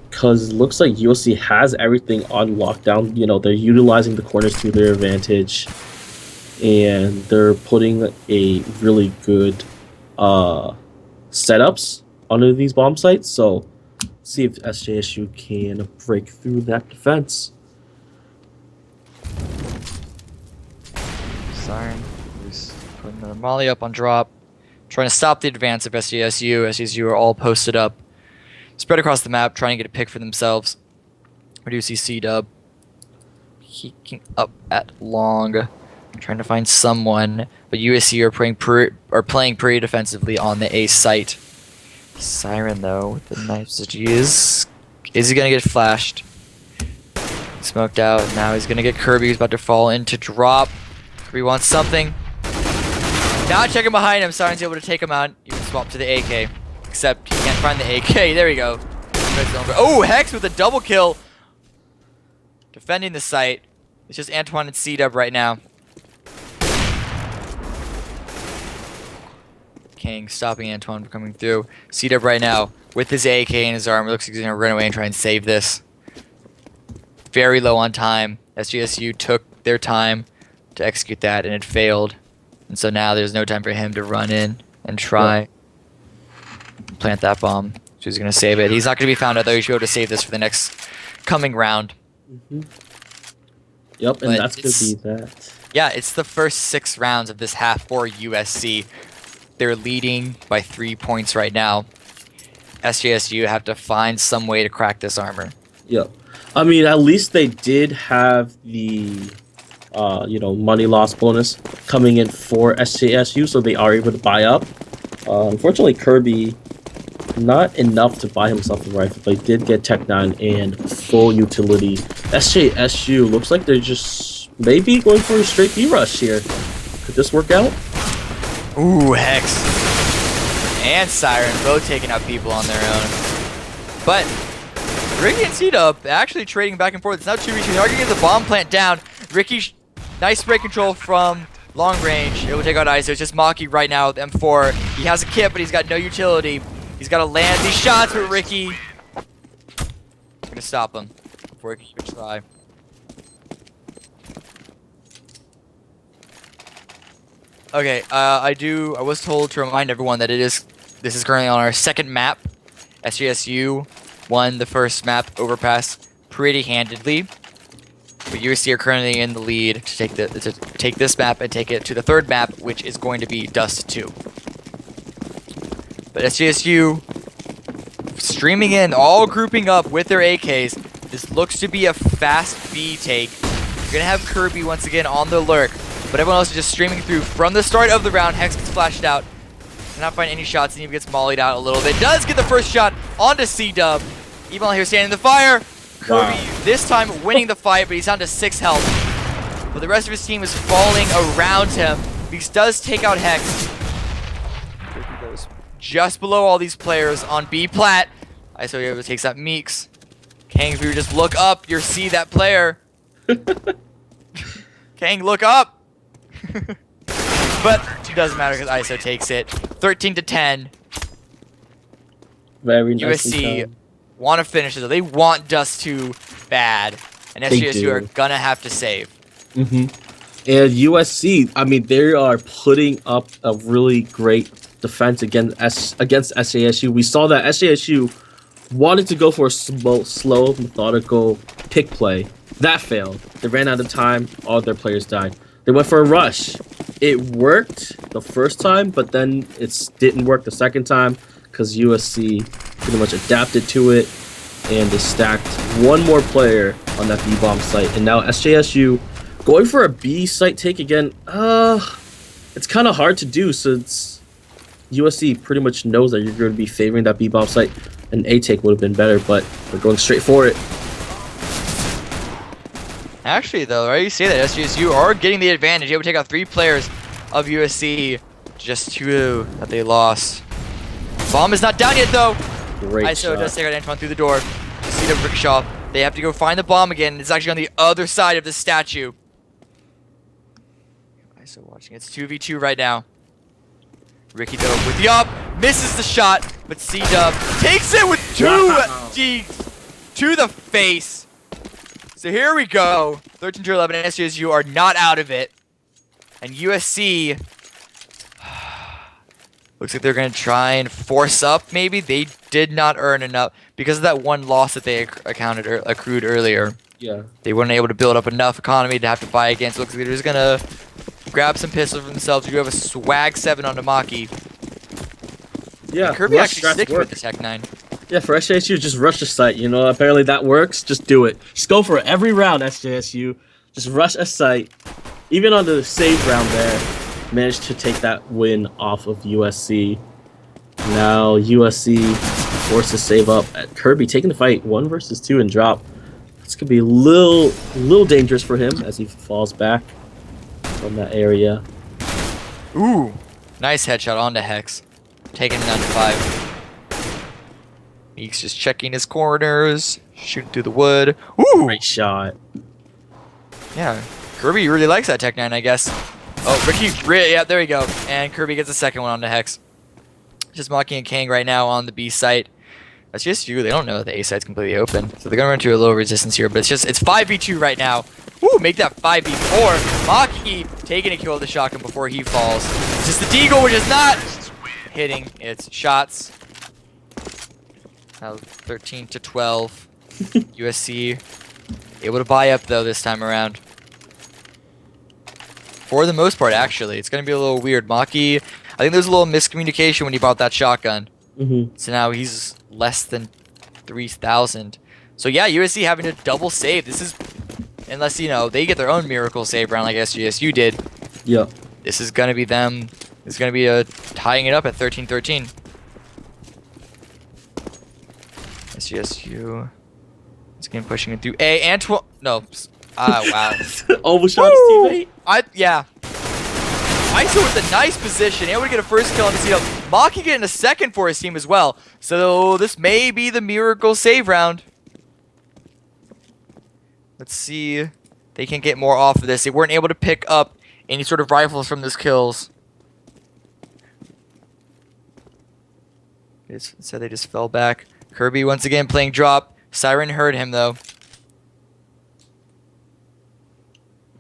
Because it looks like USC has everything on lockdown. You know, they're utilizing the corners to their advantage. And they're putting a really good setups onto these bomb sites. So, see if SJSU can break through that defense. Siren is putting another molly up on drop. Trying to stop the advance of SJSU. SJSU are all posted up. Spread across the map, trying to get a pick for themselves. We do see C-Dub peeking up at long, trying to find someone. But USC are playing pretty defensively on the A site. Siren, though, with the knives that he is he going to get flashed? Smoked out. Now he's going to get Kirby, who's about to fall into drop. Kirby wants something. Now checking behind him. Siren's able to take him out. You can swap to the AK. Except he can't find the AK. There we go. Oh, Hex with a double kill. Defending the site. It's just Antoine and C-Dub right now. King stopping Antoine from coming through. C-Dub right now with his AK in his arm. It looks like he's going to run away and try and save this. Very low on time. SJSU took their time to execute that, and it failed. And so now there's no time for him to run in and try plant that bomb. So he's going to save it. He's not going to be found out, though. He should be able to save this for the next coming round. Yep, and that's going to be that. Yeah, it's the first 6 rounds of this half for USC. They're leading by 3 points right now. SJSU have to find some way to crack this armor. Yep. I mean, at least they did have the, money loss bonus coming in for SJSU, so they are able to buy up. Unfortunately, Kirby, not enough to buy himself a rifle, but he did get Tech 9 and full utility. SJSU looks like they're just maybe going for a straight B-rush here. Could this work out? Ooh, Hex and Siren both taking out people on their own. But Ricky and C-Dub actually trading back and forth. It's now 2v2. They're going to get the bomb plant down. Ricky, nice spray control from long range. It will take out ISO. It's just Maki right now with M4. He has a kit, but he's got no utility. He's got to land these shots with Ricky. I'm going to stop him before he can try. Okay, I was told to remind everyone that this is currently on our second map. SJSU won the first map overpass pretty handedly, but USC are currently in the lead to take this map and take it to the third map, which is going to be Dust 2. But SJSU streaming in, all grouping up with their AKs. This looks to be a fast B take. You're gonna have Kirby once again on the lurk. But everyone else is just streaming through from the start of the round. Hex gets flashed out. Cannot find any shots, and even gets mollied out a little bit. Does get the first shot onto C-Dub. Even while he was standing in the fire. Kirby this time winning the fight, but he's down to 6 health. But the rest of his team is falling around him. He does take out Hex. Kirby goes just below all these players on B plat. ISO able takes out Meeks. Kang, if you just look up, you'll see that player. Kang, look up. But it doesn't matter because ISO takes it. 13-10. Very nice. USC want to finish it. They want Dust 2 bad. And SJSU are going to have to save. And USC, I mean, they are putting up a really great defense against SJSU. We saw that SJSU wanted to go for a slow, methodical pick play. That failed. They ran out of time. All their players died. They went for a rush. It worked the first time, but then it didn't work the second time because USC pretty much adapted to it, and they stacked one more player on that B-bomb site. And now SJSU going for a B site take again. It's kind of hard to do since USC pretty much knows that you're going to be favoring that B-bomb site. An A take would have been better, but they're going straight for it. Actually, though, right? You say that SJSU are getting the advantage. Able to take out 3 players of USC, just 2 that they lost. Bomb is not down yet, though. Great ISO shot. does take out Antoine through the door. You see the rickshaw. They have to go find the bomb again. It's actually on the other side of the statue. ISO watching. It's 2v2 right now. Ricky, though, with the up. Misses the shot, but C-Dub takes it with 2 to the face. So here we go. 13-11, SJSU are not out of it. And USC looks like they're going to try and force up, maybe. They did not earn enough because of that one loss that they accrued earlier. Yeah. They weren't able to build up enough economy to have to buy against. Looks like they're just going to grab some pistols for themselves. You have a swag 7 on Maki. Yeah, and Kirby actually sticks with the Tech 9. Yeah, for SJSU, just rush the site. You know, apparently that works. Just do it. Just go for it every round, SJSU. Just rush a site. Even on the save round there, managed to take that win off of USC. Now USC forced to save up. At Kirby taking the fight 1 versus 2 and drop. This could be a little dangerous for him as he falls back from that area. Ooh, nice headshot onto Hex. Taking him down to 5. Meeks just checking his corners, shooting through the wood. Ooh! Great shot. Yeah, Kirby really likes that Tech 9, I guess. Oh, Ricky, yeah, there we go. And Kirby gets the second one on the Hex. Just Maki and Kang right now on the B site. That's just you. They don't know that the A site's completely open. So they're going to run into a little resistance here, but it's 5v2 right now. Woo, make that 5v4. Maki taking a kill with the shotgun before he falls. It's just the Deagle, which is not hitting its shots. Now 13 to 12. USC able to buy up, though, this time around. For the most part, actually. It's going to be a little weird. Maki, I think there's a little miscommunication when he bought that shotgun. So now he's less than 3,000. So yeah, USC having to double save. This is, unless, you know, they get their own miracle save round like SJSU did. Yeah. This is going to be them. It's going to be tying it up at 13-13. SJSU is going pushing it through A and no. Wow. Almost shot his teammate. Yeah. ISO with a nice position, able to get a first kill on the seat up. Maki getting a second for his team as well. So this may be the miracle save round. Let's see. They can get more off of this. They weren't able to pick up any sort of rifles from those kills. So they just fell back. Kirby once again playing drop. Siren heard him though.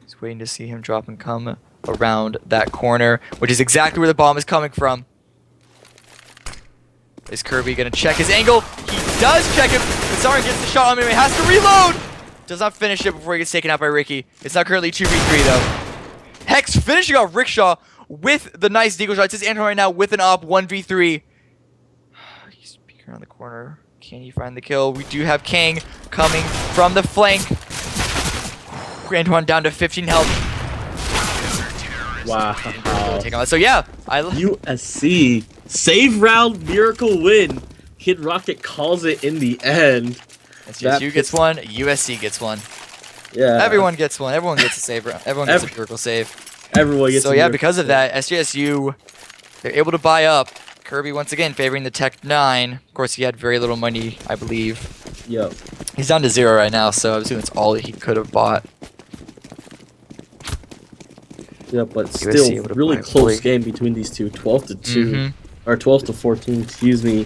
He's waiting to see him drop and come around that corner, which is exactly where the bomb is coming from. Is Kirby gonna check his angle? He does check it, but Siren gets the shot on him. He has to reload! Does not finish it before he gets taken out by Ricky. It's not currently 2v3 though. Hex finishing off Rickshaw with the nice deagle shot. It's his Anton right now with an op 1v3. He's peeking around the corner. Can he find the kill? We do have Kang coming from the flank. Antoine down to 15 health. Wow. Take on. So yeah, USC save round miracle win. Kid Rocket calls it in the end. SJSU gets one. USC gets one. Yeah. Everyone gets one. Everyone gets a save round. Everyone gets a miracle save. Everyone gets. So yeah, because of that, SJSU, they're able to buy up. Kirby once again favoring the Tech 9. Of course, he had very little money, I believe. Yep. He's down to 0 right now, so I'm assuming it's all he could have bought. Yeah, but still really close game between these two. 12 to 2 or 12 to 14, excuse me.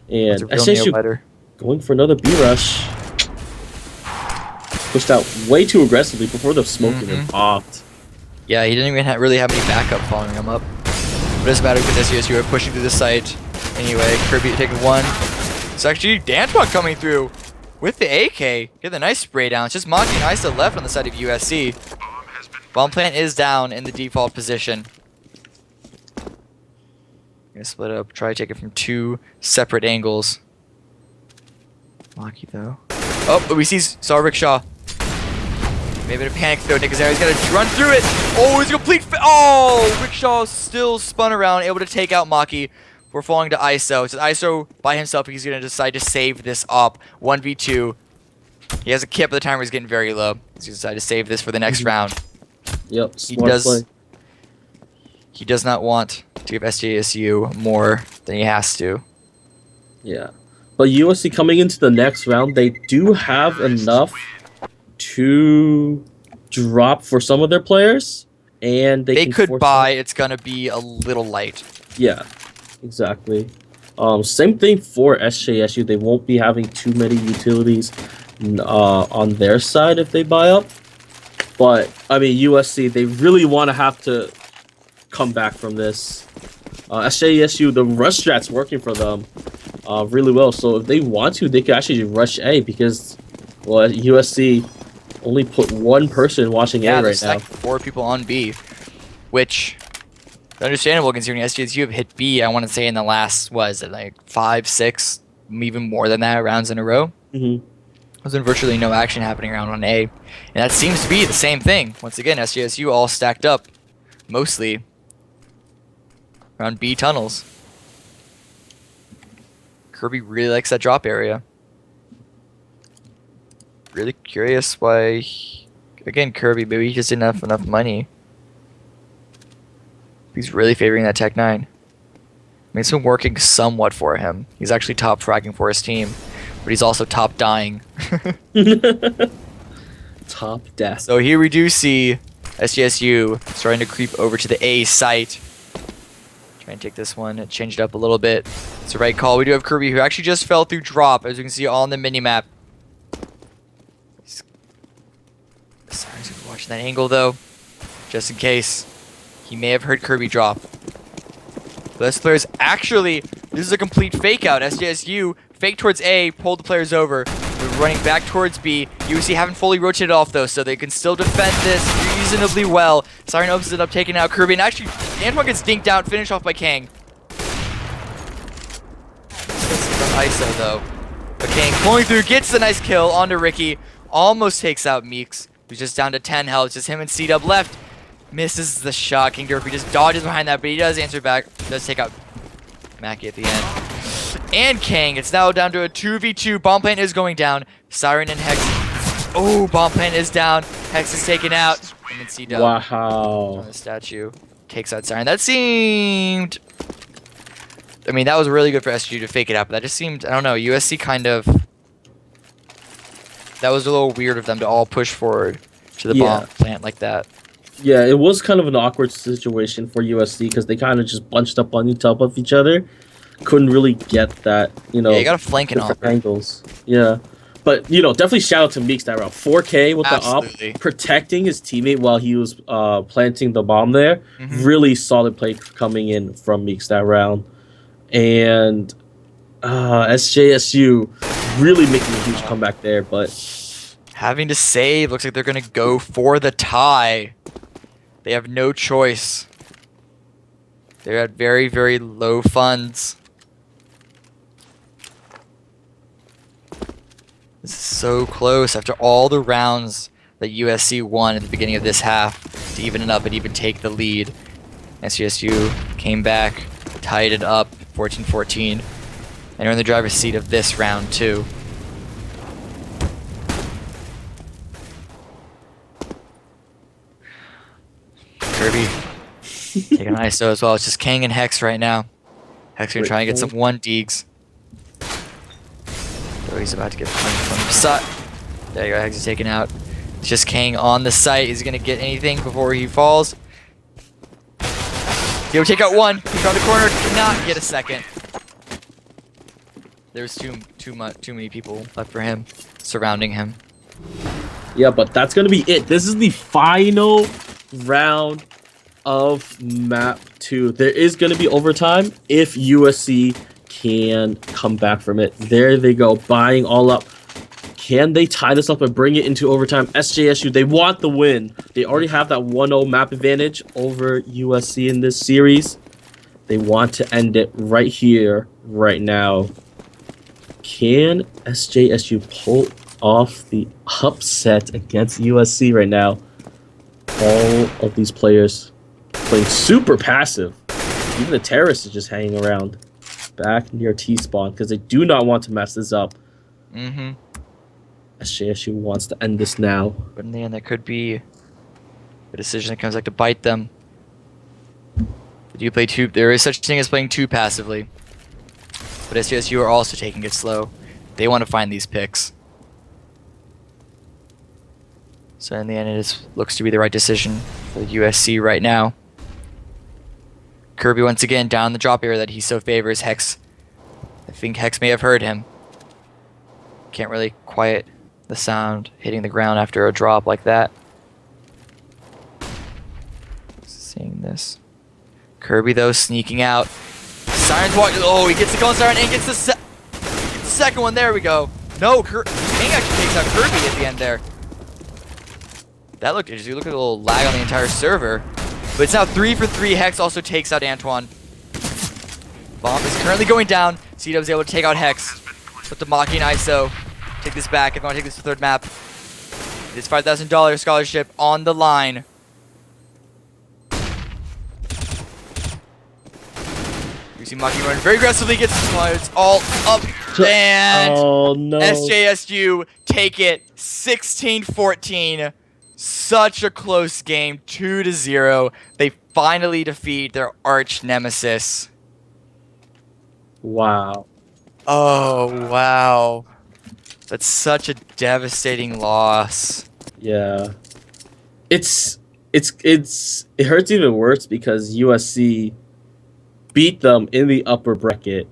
And SJSU going for another B rush. Pushed out way too aggressively before the smoke even popped. Yeah, he didn't even really have any backup following him up. But it doesn't matter because SJSU are pushing through the site. Anyway, Kirby taking one. It's actually D'Antoine coming through with the AK. Get the nice spray down. It's just Monty and Isa left on the side of USC. Bomb plant is down in the default position. Gonna split up, try to take it from 2 separate angles. Maki though. Oh, but we saw Rickshaw. Maybe a panic throw. Nick Azari's gotta run through it. Oh, it's a complete oh, Rickshaw still spun around, able to take out Maki. We're falling to ISO. It's ISO by himself. He's gonna decide to save this op 1v2. He has a kit, but the timer is getting very low. He's gonna decide to save this for the next round. Yep, play. He does not want to give SJSU more than he has to. Yeah. But USC coming into the next round, they do have enough to drop for some of their players. And they could buy, it's going to be a little light. Yeah, exactly. Same thing for SJSU. They won't be having too many utilities on their side if they buy up. But, I mean, USC, they really want to have to come back from this. SJSU, the rush strat's working for them really well. So if they want to, they could actually rush A because, well, USC only put one person watching A right now. 4 people on B, which understandable considering SJSU have hit B, I want to say, in the last, what is it, like 5, 6, even more than that rounds in a row. There's been virtually no action happening around on A. And that seems to be the same thing. Once again, SJSU all stacked up, mostly around B tunnels. Kirby really likes that drop area. Really curious why, again, Kirby, maybe he just didn't have enough money. He's really favoring that Tech 9. I mean, it's been working somewhat for him. He's actually top fragging for his team. But he's also top dying. Top death. So here we do see SJSU starting to creep over to the A site. Try and take this one and change it up a little bit. It's the right call. We do have Kirby, who actually just fell through drop, as you can see on the mini-map. Siren's gonna be watching that angle, though, just in case. He may have heard Kirby drop. But this player's actually, this is a complete fake out. SJSU fake towards A, pulled the players over. They're running back towards B. USC haven't fully rotated off, though, so they can still defend this reasonably well. Siren opens it up, taking out Kirby, and actually, Antoine gets dinked out, finished off by Kang. From ISO, though. But Kang pulling through, gets the nice kill onto Ricky. Almost takes out Meeks, who's just down to 10 health. Just him and C-Dub left. Misses the shot. King Derpy just dodges behind that, but he does answer back. Does take out Mackie at the end. And Kang, it's now down to a 2v2. Bomb plant is going down. Siren and Hex. Oh, bomb plant is down. Hex is taken out. And then C-Dub on the statue takes out Siren. That seemed... I mean, that was really good for SG to fake it out, but that just seemed... I don't know, USC kind of... That was a little weird of them to all push forward to the bomb plant like that. Yeah, it was kind of an awkward situation for USC because they kind of just bunched up on top of each other. Couldn't really get that, you know. Yeah, you got to flank and all. Angles. Yeah. But, you know, definitely shout out to Meeks that round. 4K with the op, protecting his teammate while he was planting the bomb there. Really solid play coming in from Meeks that round. And SJSU really making a huge comeback there, but... Having to save. Looks like they're going to go for the tie. They have no choice. They're at very, very low funds. This is so close after all the rounds that USC won at the beginning of this half to even it up and even take the lead. SJSU came back, tied it up 14-14, and are in the driver's seat of this round too. Kirby taking an ISO as well. It's just Kang and Hex right now. Hex gonna try and get some 1-deags. Oh, he's about to get punched from the side. There you go, Hex is taken out. It's just Kang on the site. Is he gonna get anything before he falls? He'll take out one. He's around the corner. Cannot get a second. There's too many people left for him surrounding him. Yeah, but that's gonna be it. This is the final round of map 2. There is going to be overtime if USC can come back from it. There they go, buying all up. Can they tie this up and bring it into overtime? SJSU, they want the win. They already have that 1-0 map advantage over USC in this series. They want to end it right here, right now. Can SJSU pull off the upset against USC right now? All of these players playing super passive. Even the terrorist is just hanging around back near T-spawn because they do not want to mess this up. SJSU wants to end this now. But in the end, that could be a decision that comes back to bite them. But you play too. There is such a thing as playing too passively. But SJSU are also taking it slow. They want to find these picks. So in the end, it looks to be the right decision for the USC right now. Kirby once again down the drop area that he so favors. Hex, I think Hex may have heard him. Can't really quiet the sound hitting the ground after a drop like that. Seeing this. Kirby though sneaking out. Siren's walking. Oh, he gets the kill on Siren and gets the second one. There we go. No, King actually takes out Kirby at the end there. That looked interesting. Look at the little lag on the entire server. But it's now 3 for 3. Hex also takes out Antoine. Bomb is currently going down. C-Dub's able to take out Hex. Put the Maki and ISO. Take this back if I want to take this to the third map. It is $5,000 scholarship on the line. You see Maki run very aggressively. Gets it's all up. And oh, no. SJSU take it 16-14. Such a close game, 2-0. They finally defeat their arch nemesis. Wow. Oh, wow. That's such a devastating loss. Yeah. It hurts even worse because USC beat them in the upper bracket,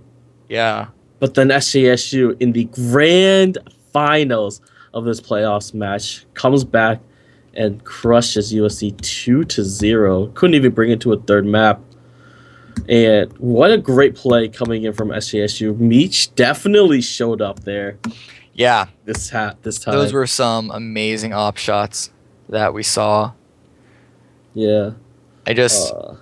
Yeah. but then SJSU in the grand finals of this playoffs match comes back and crushes USC 2-0. Couldn't even bring it to a third map. And what a great play coming in from SJSU. Meech definitely showed up there Yeah. this Those time. were some amazing op shots that we saw. Yeah. I just Uh,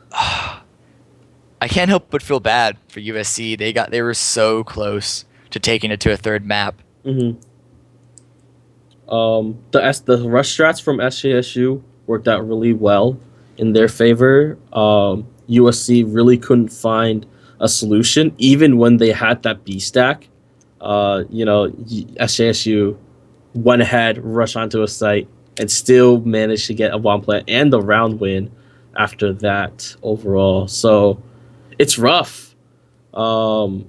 I can't help but feel bad for USC. They were so close to taking it to a third map. mhm. The rush strats from SJSU worked out really well in their favor. USC really couldn't find a solution, even when they had that B stack. SJSU went ahead, rushed onto a site, and still managed to get a bomb plant and the round win after that overall. So it's rough for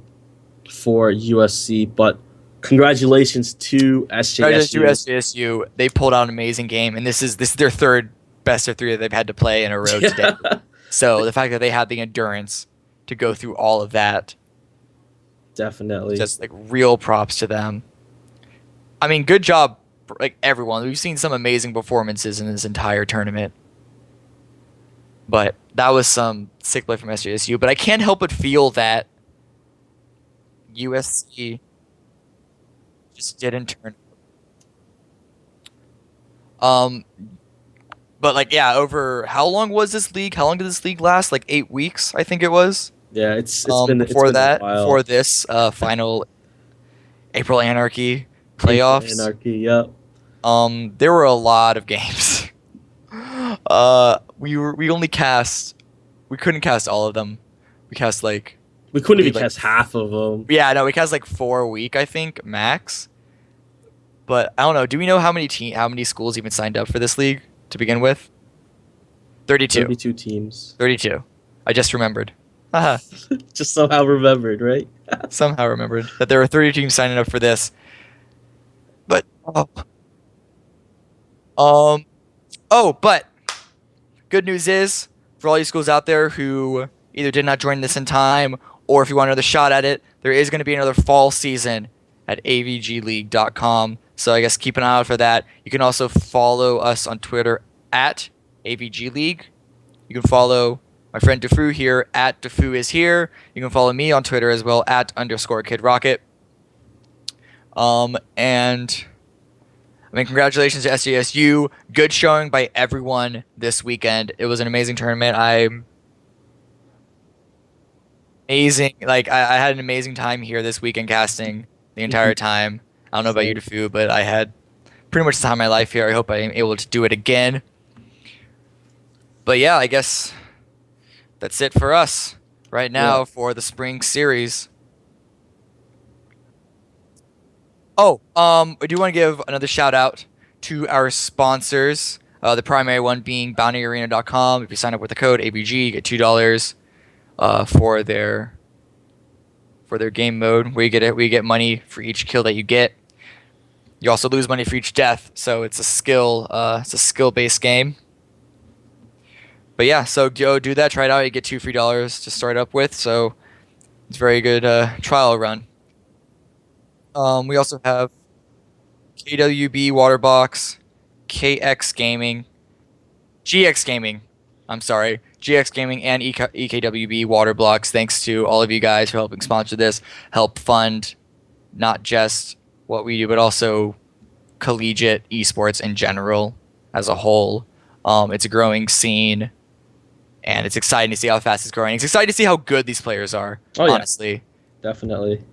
USC, but congratulations to Congratulations to SJSU. SJSU. They pulled out an amazing game, and this is their third best of three that they've had to play in a row today. Yeah, So the fact that they had the endurance to go through all of that, definitely. just like real props to them. I mean, good job, like everyone. We've seen some amazing performances in this entire tournament, but that was some sick play from SJSU. But I can't help but feel that USC just didn't turn. Um, but like, yeah, over how long was this league? How long did this league last? Like 8 weeks, I think it was. Yeah, it's Before been a that, while. before this final April Anarchy April playoffs, Anarchy, yep. there were a lot of games. We couldn't cast all of them. We cast like We couldn't even believe like cast half of them. yeah, no, we cast like 4 a week, I think, max. But I don't know. Do we know how many schools even signed up for this league to begin with? 32. 32 teams. 32. I just remembered. Haha. Just somehow remembered, right? Somehow remembered that there were 30 teams signing up for this. But um but good news is for all you schools out there who either did not join this in time or if you want another shot at it, there is going to be another fall season at avgleague.com. So I guess keep an eye out for that. You can also follow us on Twitter at avgleague. You can follow my friend Defu here at Defu is here. You can follow me on Twitter as well at _KidRocket. And I mean, congratulations to SJSU. Good showing by everyone this weekend. It was an amazing tournament. I had an amazing time here this weekend casting the entire time. I don't know about you, Defu, but I had pretty much the time of my life here. I hope I am able to do it again. But yeah, I guess that's it for us right now for the spring series. Oh, I do want to give another shout out to our sponsors. The primary one being bountyarena.com. If you sign up with the code ABG, you get $2 for their game mode where you get money for each kill that you get. You also lose money for each death, so it's a skill-based game. But yeah, so go do that, try it out. You get $2 free to start up with, so it's a very good trial run. We also have KWB Waterbox, KX Gaming, GX Gaming. I'm sorry, GX Gaming and EKWB Water Blocks. Thanks to all of you guys for helping sponsor this, help fund not just what we do, but also collegiate esports in general as a whole. It's a growing scene, and it's exciting to see how fast it's growing. It's exciting to see how good these players are, honestly. Definitely.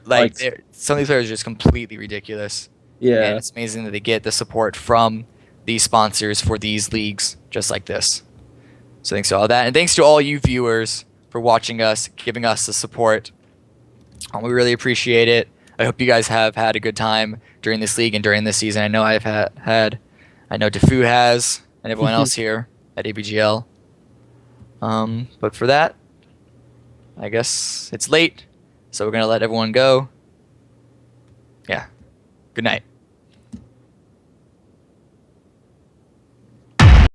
Like some of these players are just completely ridiculous. Yeah. And it's amazing that they get the support from these sponsors for these leagues just like this. So thanks to all that. And thanks to all you viewers for watching us, giving us the support. We really appreciate it. I hope you guys have had a good time during this league and during this season. I know I've had. I know Defu has, and everyone else here at AVGL. But for that, I guess it's late. So we're going to let everyone go. Yeah. Good night.